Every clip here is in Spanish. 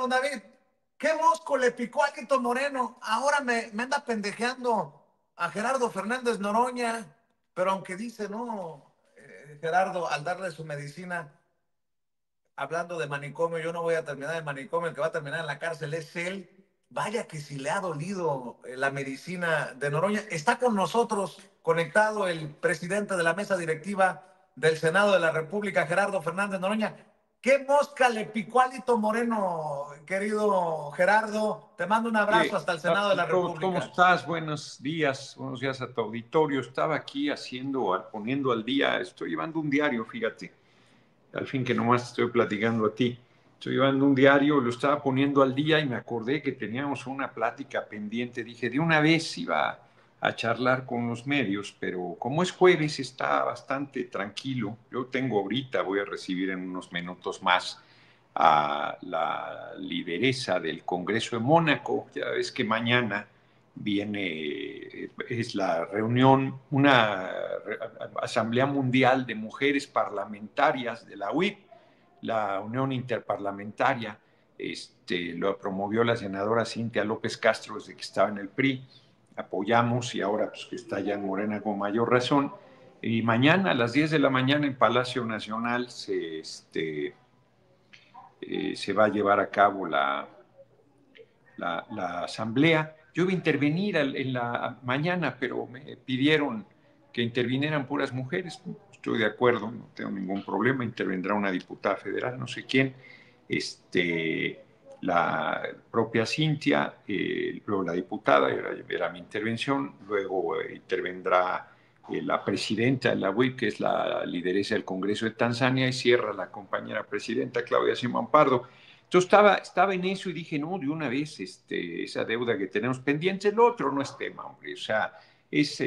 don David, ¿qué mosco le picó a Quito Moreno? Ahora me anda pendejeando a Gerardo Fernández Noroña, pero aunque dice, no, Gerardo, al darle su medicina, hablando de manicomio, yo no voy a terminar en manicomio, el que va a terminar en la cárcel es él. Vaya que si le ha dolido la medicina de Noroña. Está con nosotros conectado el presidente de la mesa directiva del Senado de la República, Gerardo Fernández Noroña. ¿Qué mosca le picó a Lito Moreno, querido Gerardo? Te mando un abrazo hasta el Senado de la ¿Cómo República. estás? Buenos días a tu auditorio. Estaba aquí poniendo al día, estoy llevando un diario, fíjate, al fin que nomás estoy platicando a ti. Estoy llevando un diario, lo estaba poniendo al día y me acordé que teníamos una plática pendiente. Dije, de una vez iba a charlar con los medios, pero como es jueves está bastante tranquilo. Yo tengo ahorita, voy a recibir en unos minutos más a la lideresa del Congreso de Mónaco. Ya ves que mañana es la reunión, una Asamblea Mundial de Mujeres Parlamentarias de la UIP, la Unión Interparlamentaria. Lo promovió la senadora Cintia López Castro desde que estaba en el PRI. Apoyamos y ahora pues, que está ya en Morena con mayor razón. Y mañana a las 10 de la mañana en Palacio Nacional se va a llevar a cabo la asamblea. Yo iba a intervenir en la mañana, pero me pidieron que intervinieran puras mujeres. Estoy de acuerdo, no tengo ningún problema. Intervendrá una diputada federal, no sé quién, la propia Cintia, luego la diputada, era mi intervención, luego intervendrá la presidenta de la UIP, que es la lideresa del Congreso de Tanzania, y cierra la compañera presidenta Claudia Sheinbaum Pardo. Yo estaba en eso y dije, no, de una vez, esa deuda que tenemos pendiente, el otro no es tema, hombre, o sea, es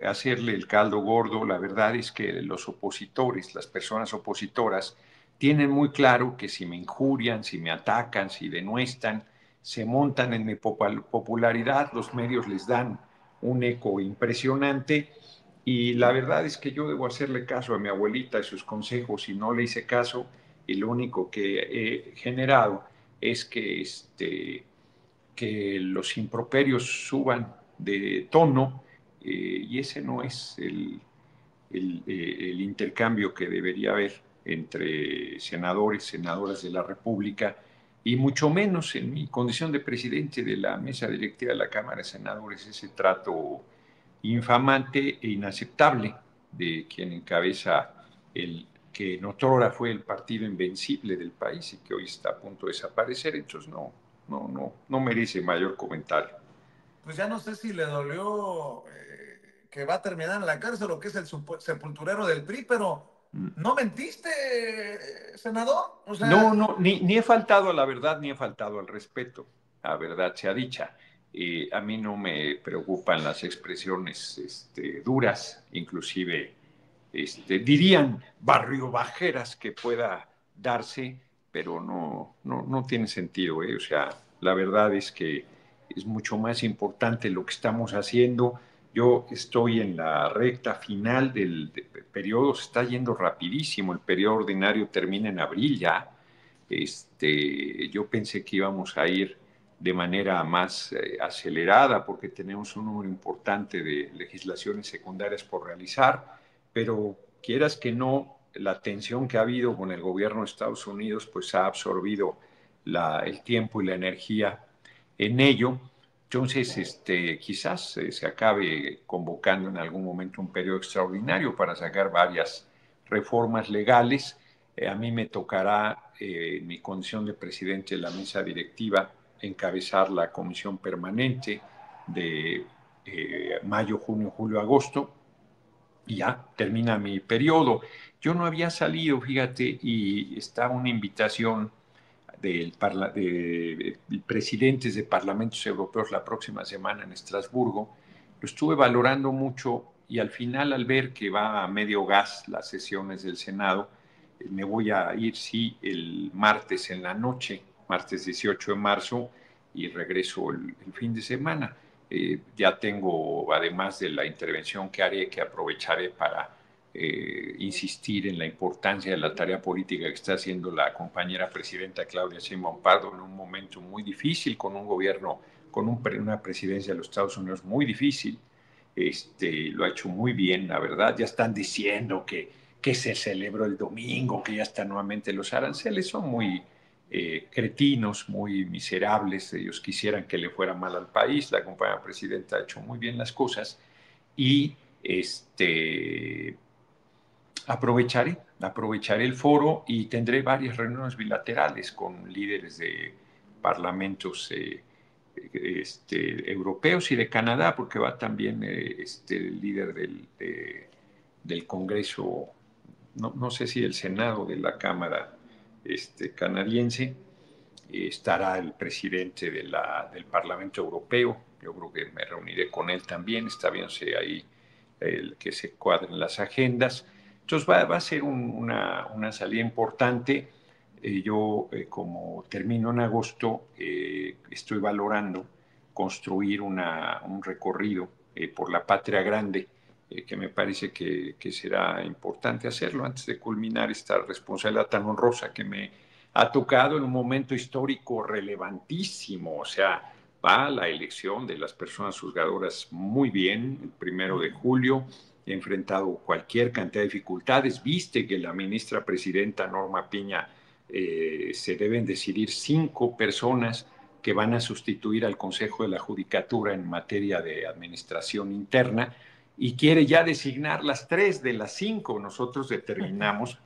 hacerle el caldo gordo. La verdad es que los opositores, las personas opositoras, tienen muy claro que si me injurian, si me atacan, si denuestan, se montan en mi popularidad, los medios les dan un eco impresionante. Y la verdad es que yo debo hacerle caso a mi abuelita y sus consejos, y no le hice caso, y lo único que he generado es que los improperios suban de tono, y ese no es el intercambio que debería haber entre senadores, senadoras de la República, y mucho menos en mi condición de presidente de la mesa directiva de la Cámara de Senadores, ese trato infamante e inaceptable de quien encabeza el que en otrora fue el partido invencible del país y que hoy está a punto de desaparecer. Entonces no merece mayor comentario. Pues ya no sé si le dolió que va a terminar en la cárcel o que es el sepulturero del PRI, pero no mentiste, senador. O sea, Ni he faltado a la verdad, ni he faltado al respeto, la verdad sea dicha. A mí no me preocupan las expresiones duras, inclusive dirían barriobajeras que pueda darse, pero no tiene sentido. O sea, la verdad es que es mucho más importante lo que estamos haciendo. Yo estoy en la recta final del periodo, se está yendo rapidísimo, el periodo ordinario termina en abril ya. Yo pensé que íbamos a ir de manera más acelerada porque tenemos un número importante de legislaciones secundarias por realizar, pero quieras que no, la tensión que ha habido con el gobierno de Estados Unidos pues ha absorbido el tiempo y la energía en ello. Entonces, quizás se acabe convocando en algún momento un periodo extraordinario para sacar varias reformas legales. A mí me tocará, en mi condición de presidente de la mesa directiva, encabezar la comisión permanente de mayo, junio, julio, agosto, y ya termina mi periodo. Yo no había salido, fíjate, y está una invitación de presidentes de parlamentos europeos la próxima semana en Estrasburgo. Lo estuve valorando mucho y al final, al ver que va a medio gas las sesiones del Senado, me voy a ir, sí, el martes en la noche, martes 18 de marzo, y regreso el fin de semana. Ya tengo, además de la intervención que haré, que aprovecharé para insistir en la importancia de la tarea política que está haciendo la compañera presidenta Claudia Sheinbaum Pardo en un momento muy difícil, con un gobierno, con una presidencia de los Estados Unidos muy difícil. Lo ha hecho muy bien, la verdad. Ya están diciendo que se celebró el domingo, que ya están nuevamente los aranceles. Son muy cretinos, muy miserables. Ellos quisieran que le fuera mal al país. La compañera presidenta ha hecho muy bien las cosas y aprovecharé el foro y tendré varias reuniones bilaterales con líderes de parlamentos europeos y de Canadá, porque va también el líder del Congreso, no sé si el Senado de la Cámara canadiense, estará el presidente del Parlamento Europeo. Yo creo que me reuniré con él también, está viéndose ahí que se cuadren las agendas. Entonces va a ser una salida importante. Yo, como termino en agosto, estoy valorando construir un recorrido por la Patria Grande, que me parece que será importante hacerlo antes de culminar esta responsabilidad tan honrosa que me ha tocado en un momento histórico relevantísimo. O sea, va la elección de las personas juzgadoras muy bien, el 1 de julio. He enfrentado cualquier cantidad de dificultades. Viste que la ministra presidenta Norma Piña se deben decidir 5 personas que van a sustituir al Consejo de la Judicatura en materia de administración interna y quiere ya designar las 3 de las 5. Nosotros determinamos,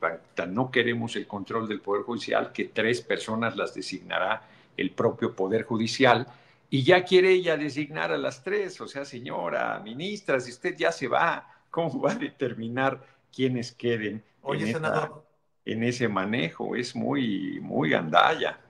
no queremos el control del Poder Judicial, que 3 personas las designará el propio Poder Judicial, y ya quiere ella designar a las 3. O sea, señora ministra, si usted ya se va, ¿cómo va a determinar quiénes queden Oye, senador. en ese manejo? Es muy, muy gandalla.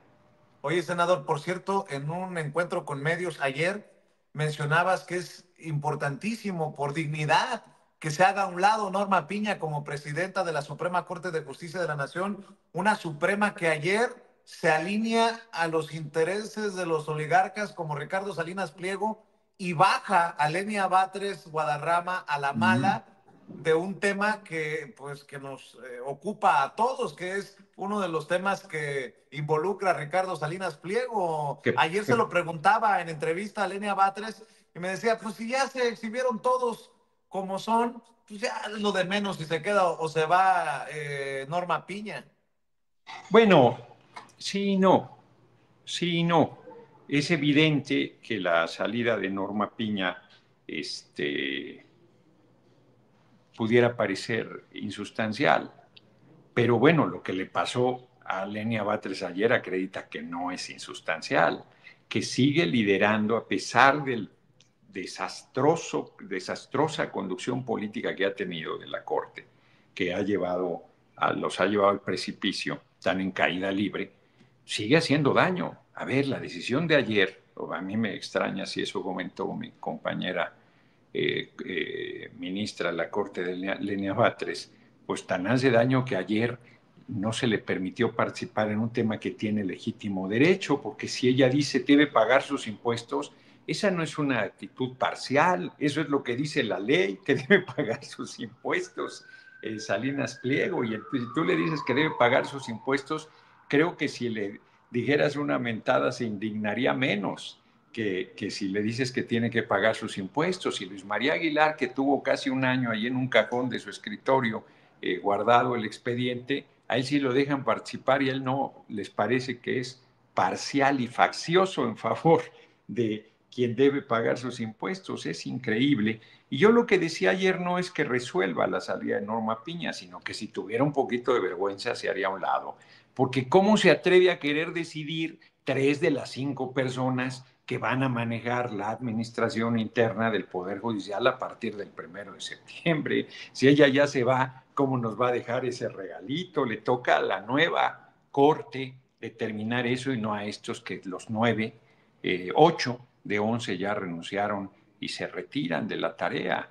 Oye, senador, por cierto, en un encuentro con medios ayer mencionabas que es importantísimo por dignidad que se haga a un lado Norma Piña como presidenta de la Suprema Corte de Justicia de la Nación, una Suprema que ayer se alinea a los intereses de los oligarcas como Ricardo Salinas Pliego y baja a Lenia Batres Guadarrama a la mala de un tema que, pues, que nos ocupa a todos, que es uno de los temas que involucra a Ricardo Salinas Pliego. Que, Ayer se que lo preguntaba en entrevista a Lenia Batres y me decía, pues si ya se exhibieron todos como son, pues ya es lo de menos si se queda o se va Norma Piña. Bueno, sí y no, sí y no. Es evidente que la salida de Norma Piña pudiera parecer insustancial, pero bueno, lo que le pasó a Lenia Batres ayer acredita que no es insustancial, que sigue liderando a pesar del desastrosa conducción política que ha tenido de la Corte, que los ha llevado al precipicio, tan en caída libre, sigue haciendo daño. A ver, la decisión de ayer, a mí me extraña si eso comentó mi compañera ministra de la Corte de Lenia Batres, pues tan hace daño que ayer no se le permitió participar en un tema que tiene legítimo derecho, porque si ella dice debe pagar sus impuestos, esa no es una actitud parcial, eso es lo que dice la ley, que debe pagar sus impuestos, Salinas Pliego, y si tú le dices que debe pagar sus impuestos, creo que si le dijeras una mentada se indignaría menos. Que si le dices que tiene que pagar sus impuestos. Y Luis María Aguilar, que tuvo casi un año ahí en un cajón de su escritorio guardado el expediente, a él sí lo dejan participar y a él no, les parece que es parcial y faccioso en favor de quien debe pagar sus impuestos. Es increíble. Y yo lo que decía ayer no es que resuelva la salida de Norma Piña, sino que si tuviera un poquito de vergüenza se haría a un lado. Porque ¿cómo se atreve a querer decidir 3 de las 5 personas que van a manejar la administración interna del Poder Judicial a partir del 1 de septiembre? Si ella ya se va, ¿cómo nos va a dejar ese regalito? Le toca a la nueva Corte determinar eso y no a estos que los 9, 8 de 11 ya renunciaron y se retiran de la tarea.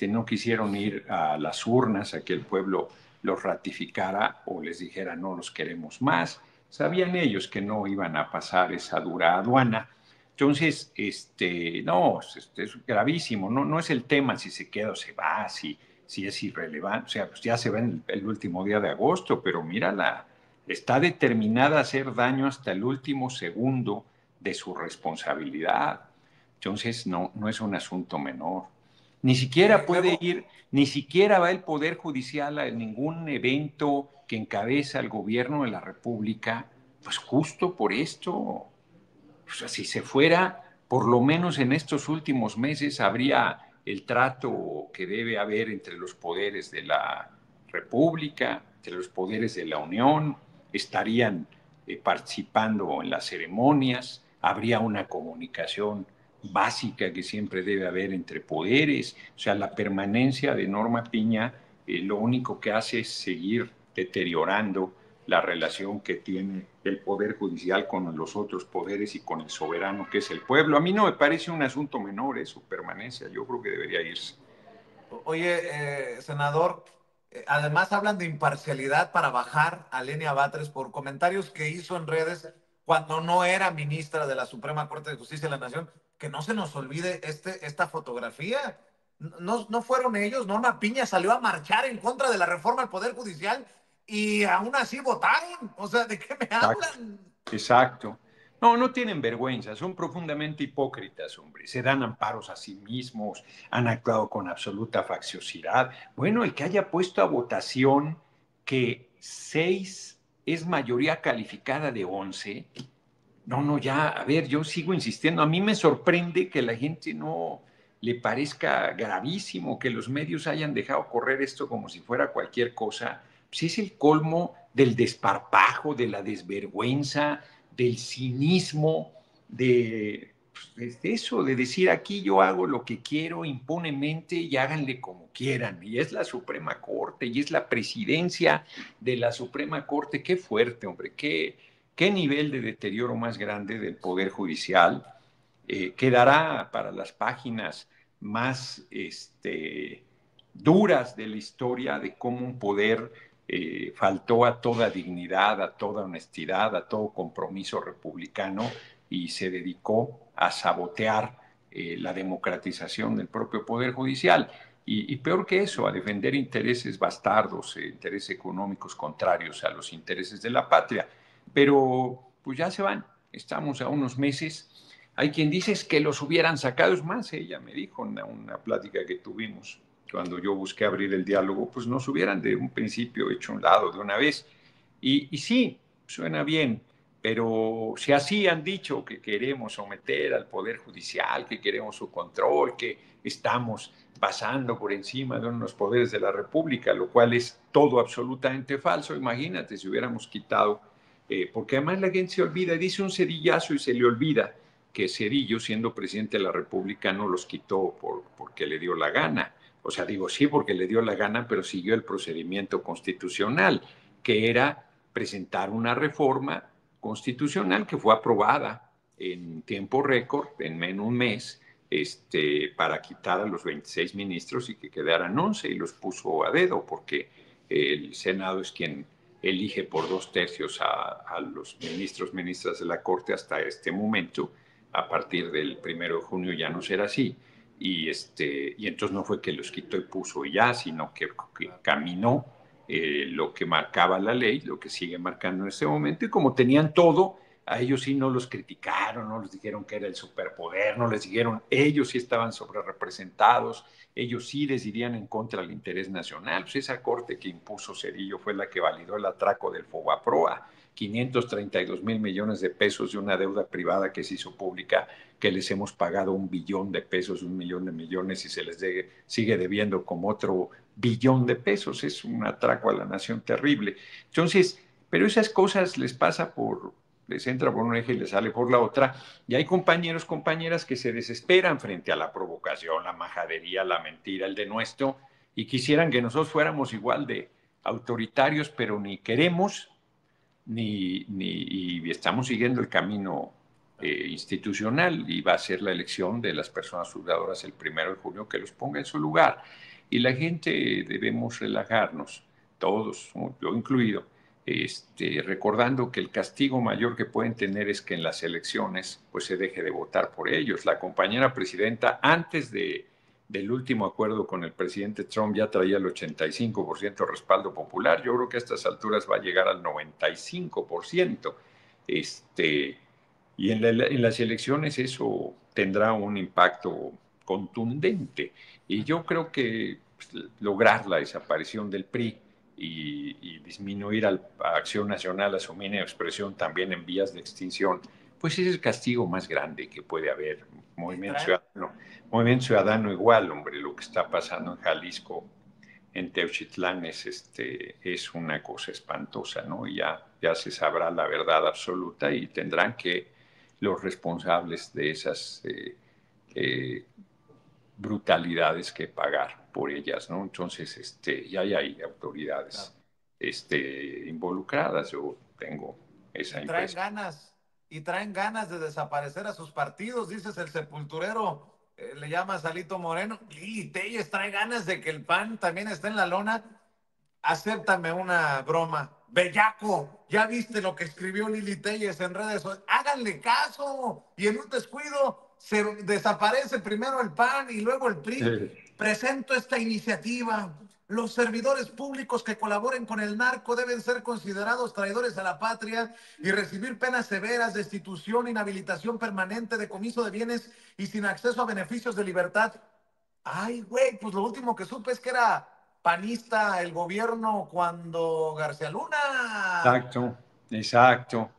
No quisieron ir a las urnas a que el pueblo los ratificara o les dijera no los queremos más. Sabían ellos que no iban a pasar esa dura aduana. Entonces, no, es gravísimo. No es el tema si se queda o se va, si si es irrelevante, o sea, pues ya se va en el último día de agosto, pero mírala, está determinada a hacer daño hasta el último segundo de su responsabilidad. Entonces, no es un asunto menor. Ni siquiera puede Luego, ir, ni siquiera va el Poder Judicial a ningún evento que encabeza el gobierno de la República, pues justo por esto. O sea, si se fuera, por lo menos en estos últimos meses habría el trato que debe haber entre los poderes de la República, entre los poderes de la Unión, estarían participando en las ceremonias, habría una comunicación básica que siempre debe haber entre poderes, o sea, la permanencia de Norma Piña lo único que hace es seguir deteriorando la relación que tiene el Poder Judicial con los otros poderes y con el soberano que es el pueblo. A mí no me parece un asunto menor su permanencia, yo creo que debería irse. oye, senador, además hablan de imparcialidad para bajar a Lenia Batres por comentarios que hizo en redes cuando no era ministra de la Suprema Corte de Justicia de la Nación. Que no se nos olvide esta fotografía. No fueron ellos, Norma Piña salió a marchar en contra de la reforma al Poder Judicial y aún así votaron. O sea, ¿de qué me Exacto, hablan? exacto. No tienen vergüenza, son profundamente hipócritas, hombre. Se dan amparos a sí mismos, han actuado con absoluta facciosidad. Bueno, el que haya puesto a votación que 6 es mayoría calificada de 11. No, ya, a ver, yo sigo insistiendo. A mí me sorprende que la gente no le parezca gravísimo que los medios hayan dejado correr esto como si fuera cualquier cosa. Pues es el colmo del desparpajo, de la desvergüenza, del cinismo, de eso, de decir aquí yo hago lo que quiero impunemente y háganle como quieran. Y es la Suprema Corte y es la presidencia de la Suprema Corte. Qué fuerte, hombre, qué nivel de deterioro más grande del Poder Judicial. Quedará para las páginas más duras de la historia de cómo un poder faltó a toda dignidad, a toda honestidad, a todo compromiso republicano y se dedicó a sabotear la democratización del propio Poder Judicial. Y peor que eso, a defender intereses bastardos, intereses económicos contrarios a los intereses de la patria. Pero pues ya se van, estamos a unos meses. Hay quien dice que los hubieran sacado, es más, ella me dijo en una plática que tuvimos cuando yo busqué abrir el diálogo, pues nos hubieran de un principio hecho a un lado de una vez. Y sí, suena bien, pero si así han dicho que queremos someter al Poder Judicial, que queremos su control, que estamos pasando por encima de unos poderes de la República, lo cual es todo absolutamente falso, imagínate si hubiéramos quitado, porque además la gente se olvida, dice un cedillazo y se le olvida que Cedillo, siendo presidente de la República, no los quitó porque le dio la gana. O sea, digo, sí, porque le dio la gana, pero siguió el procedimiento constitucional, que era presentar una reforma constitucional que fue aprobada en tiempo récord, en menos un mes, para quitar a los 26 ministros y que quedaran 11 y los puso a dedo, porque el Senado es quien elige por 2/3 a los ministros, ministras de la Corte hasta este momento. A partir del 1 de junio ya no será así. Y entonces no fue que los quitó y puso y ya, sino que caminó lo que marcaba la ley, lo que sigue marcando en este momento, y como tenían todo, a ellos sí no los criticaron, no les dijeron que era el superpoder, no les dijeron, ellos sí estaban sobre representados, ellos sí decidían en contra del interés nacional. Pues esa corte que impuso Cedillo fue la que validó el atraco del Fobaproa, 532 mil millones de pesos de una deuda privada que se hizo pública, que les hemos pagado 1 billón de pesos, 1 millón de millones, y se les sigue debiendo como otro billón de pesos. Es un atraco a la nación terrible. Entonces, pero esas cosas les entra por un eje y les sale por la otra, y hay compañeros, compañeras que se desesperan frente a la provocación, la majadería, la mentira, el denuesto, y quisieran que nosotros fuéramos igual de autoritarios, pero ni queremos, y estamos siguiendo el camino institucional, y va a ser la elección de las personas juzgadoras el 1 de junio que los ponga en su lugar. Y la gente debemos relajarnos, todos, yo incluido, recordando que el castigo mayor que pueden tener es que en las elecciones pues se deje de votar por ellos. La compañera presidenta, antes del último acuerdo con el presidente Trump ya traía el 85% de respaldo popular. Yo creo que a estas alturas va a llegar al 95%. Y en las elecciones eso tendrá un impacto contundente. Y yo creo que pues, lograr la desaparición del PRI y disminuir a Acción Nacional a su mínima expresión también en vías de extinción, pues es el castigo más grande que puede haber. Y Movimiento traen, Ciudadano, Movimiento Ciudadano igual, hombre, lo que está pasando en Jalisco, en Teuchitlán, es una cosa espantosa, ¿no? Y ya se sabrá la verdad absoluta y tendrán que los responsables de esas eh, brutalidades que pagar por ellas, ¿no? Entonces, ya hay autoridades claro, involucradas, yo tengo y esa traen impresión. ganas, y traen ganas de desaparecer a sus partidos, dices el sepulturero, le llama Salito Moreno. Lili Telles trae ganas de que el PAN también esté en la lona. Acéptame una broma. Bellaco, ya viste lo que escribió Lili Telles en redes sociales. Háganle caso. Y en un descuido se desaparece primero el PAN y luego el PRI. Presento esta iniciativa. Los servidores públicos que colaboren con el narco deben ser considerados traidores a la patria y recibir penas severas, destitución, inhabilitación permanente, decomiso de bienes y sin acceso a beneficios de libertad. Ay, güey, pues lo último que supe es que era panista el gobierno cuando García Luna. Exacto, exacto.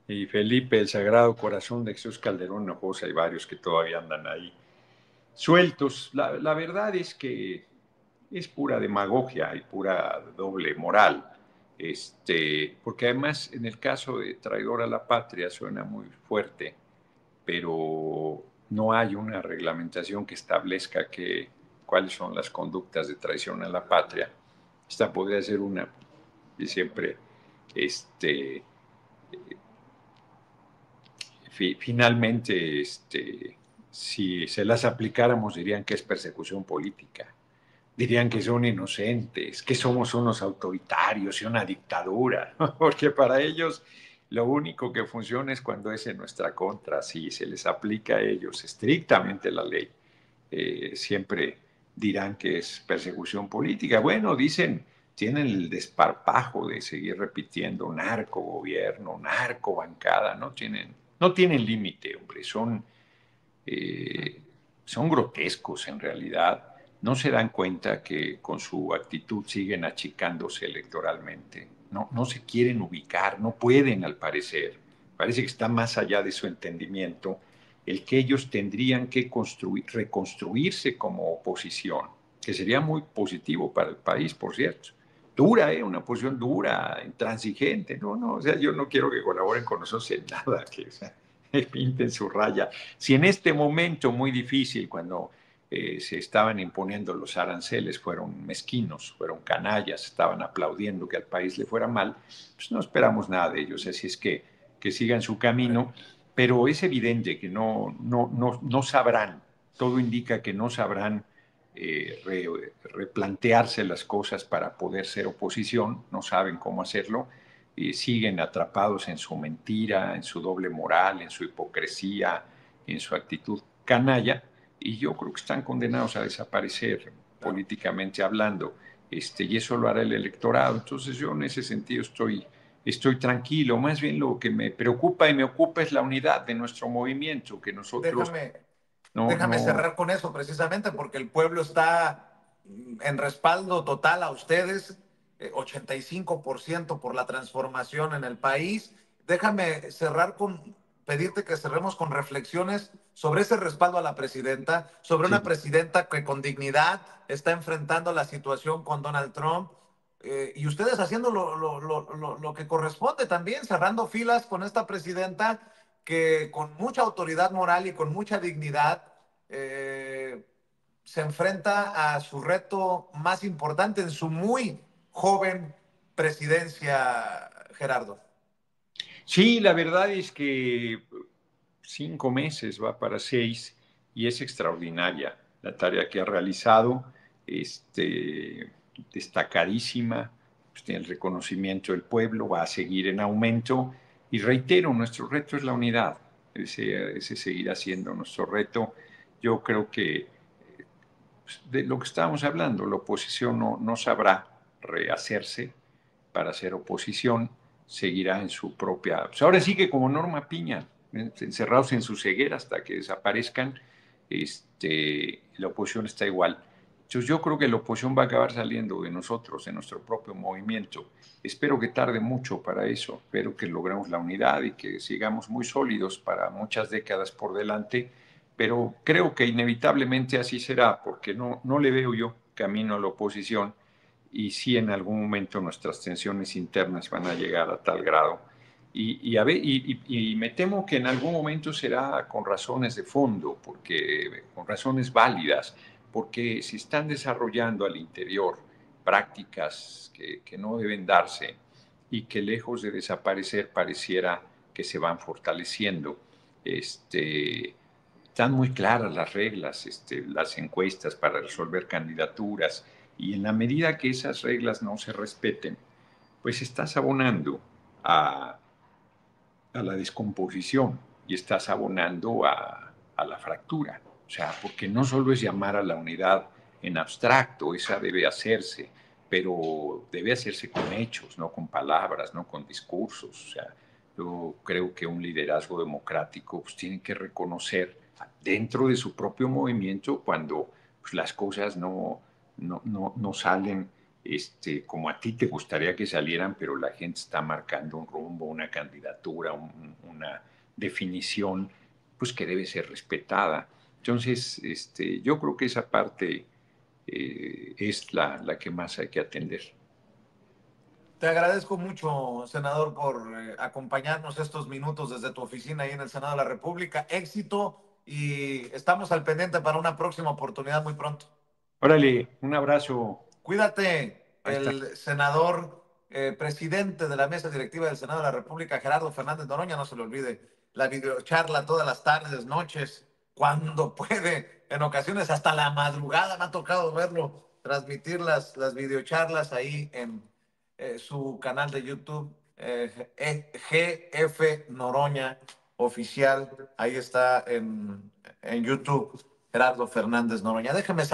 Y Felipe, el Sagrado Corazón de Jesús Calderón Hinojosa, hay varios que todavía andan ahí sueltos. La verdad es que es pura demagogia y pura doble moral. Porque además en el caso de traidor a la patria suena muy fuerte, pero no hay una reglamentación que establezca cuáles son las conductas de traición a la patria. Esta podría ser una, y siempre, este, finalmente, si se las aplicáramos, dirían que es persecución política, dirían que son inocentes, que somos unos autoritarios y una dictadura, ¿no? Porque para ellos lo único que funciona es cuando es en nuestra contra, si se les aplica a ellos estrictamente la ley, siempre dirán que es persecución política. Bueno, dicen, tienen el desparpajo de seguir repitiendo narco gobierno, narco bancada, no tienen límite, hombre, son grotescos en realidad. No se dan cuenta que con su actitud siguen achicándose electoralmente. No se quieren ubicar, no pueden al parecer. Parece que está más allá de su entendimiento el que ellos tendrían que reconstruirse como oposición, que sería muy positivo para el país, por cierto. Dura, una posición dura, intransigente. No, o sea, yo no quiero que colaboren con nosotros en nada, que, o sea, pinten su raya. Si en este momento muy difícil, cuando se estaban imponiendo los aranceles, fueron mezquinos, fueron canallas, estaban aplaudiendo que al país le fuera mal, pues no esperamos nada de ellos, así es que sigan su camino, pero es evidente que no sabrán, todo indica que no sabrán replantearse las cosas para poder ser oposición, no saben cómo hacerlo, siguen atrapados en su mentira, en su doble moral, en su hipocresía, en su actitud canalla, y yo creo que están condenados a desaparecer Claro. políticamente hablando, y eso lo hará el electorado. Entonces yo en ese sentido estoy tranquilo. Más bien lo que me preocupa y me ocupa es la unidad de nuestro movimiento, que nosotros Déjame, no, déjame no, cerrar con eso precisamente porque el pueblo está en respaldo total a ustedes, 85% por la transformación en el país. Déjame cerrar con pedirte que cerremos con reflexiones sobre ese respaldo a la presidenta, sobre una sí, presidenta que con dignidad está enfrentando la situación con Donald Trump. Y ustedes haciendo lo que corresponde también, cerrando filas con esta presidenta que con mucha autoridad moral y con mucha dignidad eh, se enfrenta a su reto más importante en su muy joven presidencia, Gerardo. sí, la verdad es que 5 meses va para 6 y es extraordinaria la tarea que ha realizado, destacadísima, pues tiene el reconocimiento del pueblo, va a seguir en aumento y reitero, nuestro reto es la unidad, ese seguirá siendo nuestro reto. Yo creo que de lo que estábamos hablando, la oposición no sabrá rehacerse para hacer oposición, seguirá en su propia... Pues ahora sí que como Norma Piña, encerrados en su ceguera hasta que desaparezcan, la oposición está igual. Entonces yo creo que la oposición va a acabar saliendo de nosotros, de nuestro propio movimiento. Espero que tarde mucho para eso, espero que logremos la unidad y que sigamos muy sólidos para muchas décadas por delante, pero creo que inevitablemente así será, porque no le veo yo camino a la oposición y sí en algún momento nuestras tensiones internas van a llegar a tal grado. Y me temo que en algún momento será con razones de fondo, porque, con razones válidas, porque se están desarrollando al interior prácticas que no deben darse y que lejos de desaparecer pareciera que se van fortaleciendo. Están muy claras las reglas, las encuestas para resolver candidaturas, y en la medida que esas reglas no se respeten, pues estás abonando a, a la descomposición y estás abonando a la fractura. O sea, porque no solo es llamar a la unidad en abstracto, esa debe hacerse, pero debe hacerse con hechos, no con palabras, no con discursos. O sea, yo creo que un liderazgo democrático pues, tiene que reconocer dentro de su propio movimiento cuando pues, las cosas no salen como a ti te gustaría que salieran, pero la gente está marcando un rumbo, una candidatura, una definición, pues que debe ser respetada. Entonces, yo creo que esa parte es la que más hay que atender. Te agradezco mucho, senador, por acompañarnos estos minutos desde tu oficina ahí en el Senado de la República. Éxito y estamos al pendiente para una próxima oportunidad muy pronto. Órale, un abrazo. Cuídate, Ahí está. el senador, presidente de la mesa directiva del Senado de la República, Gerardo Fernández Noroña, no se le olvide la videocharla todas las tardes, noches, cuando puede, en ocasiones hasta la madrugada me ha tocado verlo, transmitir las videocharlas ahí en su canal de YouTube, GF Noroña Oficial, ahí está en YouTube, Gerardo Fernández Noroña. Déjeme